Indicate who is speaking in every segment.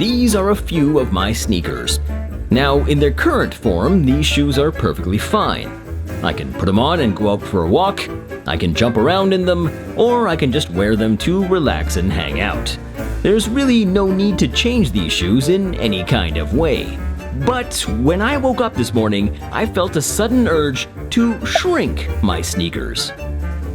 Speaker 1: these are a few of my sneakers. Now, in their current form, these shoes are perfectly fine. I can put them on and go out for a walk, I can jump around in them, or I can just wear them to relax and hang out. There's really no need to change these shoes in any kind of way. But when I woke up this morning, I felt a sudden urge to shrink my sneakers.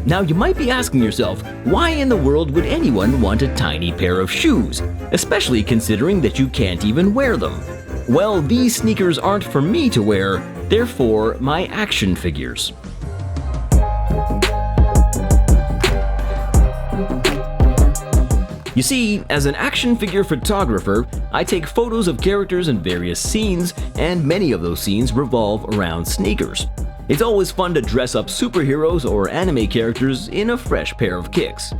Speaker 1: Now you might be asking yourself, why in the world would anyone want a tiny pair of shoes, especially considering that you can't even wear them? Well, these sneakers aren't for me to wear, they're for my action figures. You see, as an action figure photographer, I take photos of characters in various scenes, and many of those scenes revolve around sneakers. It's always fun to dress up superheroes or anime characters in a fresh pair of kicks.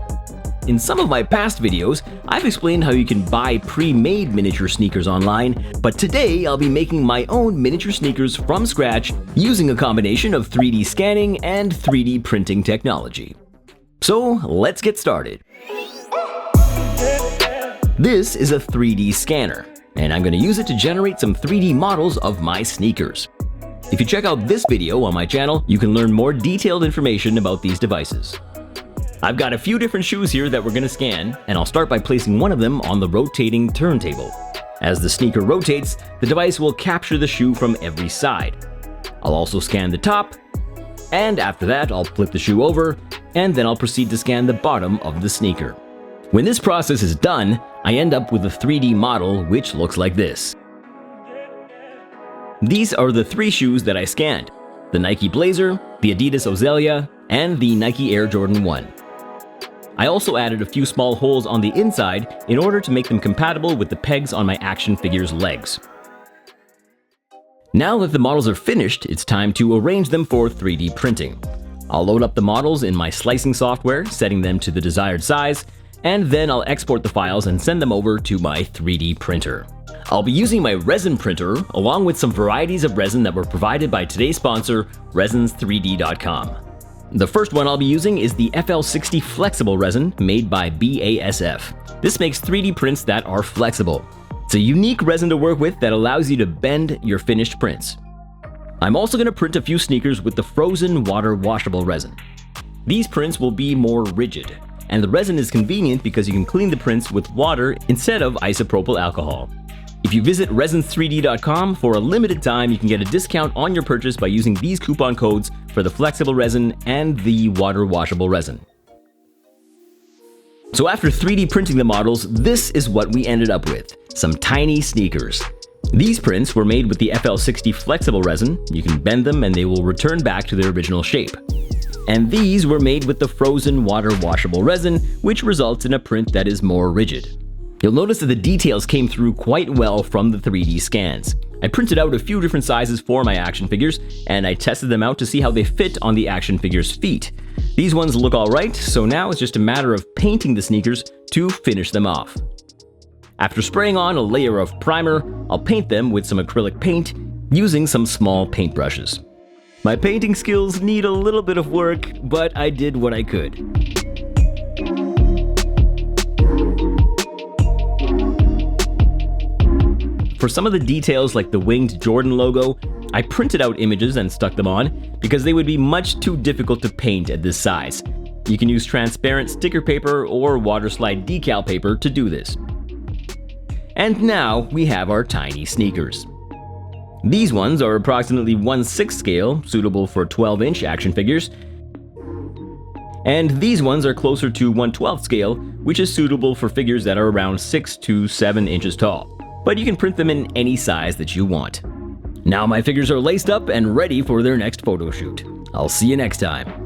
Speaker 1: In some of my past videos, I've explained how you can buy pre-made miniature sneakers online, but today I'll be making my own miniature sneakers from scratch using a combination of 3D scanning and 3D printing technology. So let's get started. This is a 3D scanner, and I'm going to use it to generate some 3D models of my sneakers. If you check out this video on my channel, you can learn more detailed information about these devices. I've got a few different shoes here that we're going to scan, and I'll start by placing one of them on the rotating turntable. As the sneaker rotates, the device will capture the shoe from every side. I'll also scan the top, and after that I'll flip the shoe over, and then I'll proceed to scan the bottom of the sneaker. When this process is done, I end up with a 3D model which looks like this. These are the 3 shoes that I scanned: the Nike Blazer, the Adidas Ozella, and the Nike Air Jordan 1. I also added a few small holes on the inside in order to make them compatible with the pegs on my action figure's legs. Now that the models are finished, it's time to arrange them for 3D printing. I'll load up the models in my slicing software, setting them to the desired size, and then I'll export the files and send them over to my 3D printer. I'll be using my resin printer along with some varieties of resin that were provided by today's sponsor, resins3d.com. The first one I'll be using is the FL60 flexible resin made by BASF. This makes 3D prints that are flexible. It's a unique resin to work with that allows you to bend your finished prints. I'm also going to print a few sneakers with the frozen water washable resin. These prints will be more rigid, and the resin is convenient because you can clean the prints with water instead of isopropyl alcohol. If you visit resins3d.com for a limited time, you can get a discount on your purchase by using these coupon codes for the flexible resin and the water washable resin. So after 3D printing the models, this is what we ended up with: some tiny sneakers. These prints were made with the FL60 flexible resin. You can bend them and they will return back to their original shape. And these were made with the frozen water washable resin, which results in a print that is more rigid. You'll notice that the details came through quite well from the 3D scans. I printed out a few different sizes for my action figures, and I tested them out to see how they fit on the action figure's feet. These ones look alright, so now it's just a matter of painting the sneakers to finish them off. After spraying on a layer of primer, I'll paint them with some acrylic paint using some small paintbrushes. My painting skills need a little bit of work, but I did what I could. For some of the details like the winged Jordan logo, I printed out images and stuck them on because they would be much too difficult to paint at this size. You can use transparent sticker paper or water slide decal paper to do this. And now we have our tiny sneakers. These ones are approximately 1/6 scale, suitable for 12-inch action figures. And these ones are closer to 1/12 scale, which is suitable for figures that are around 6 to 7 inches tall. But you can print them in any size that you want. Now my figures are laced up and ready for their next photo shoot. I'll see you next time.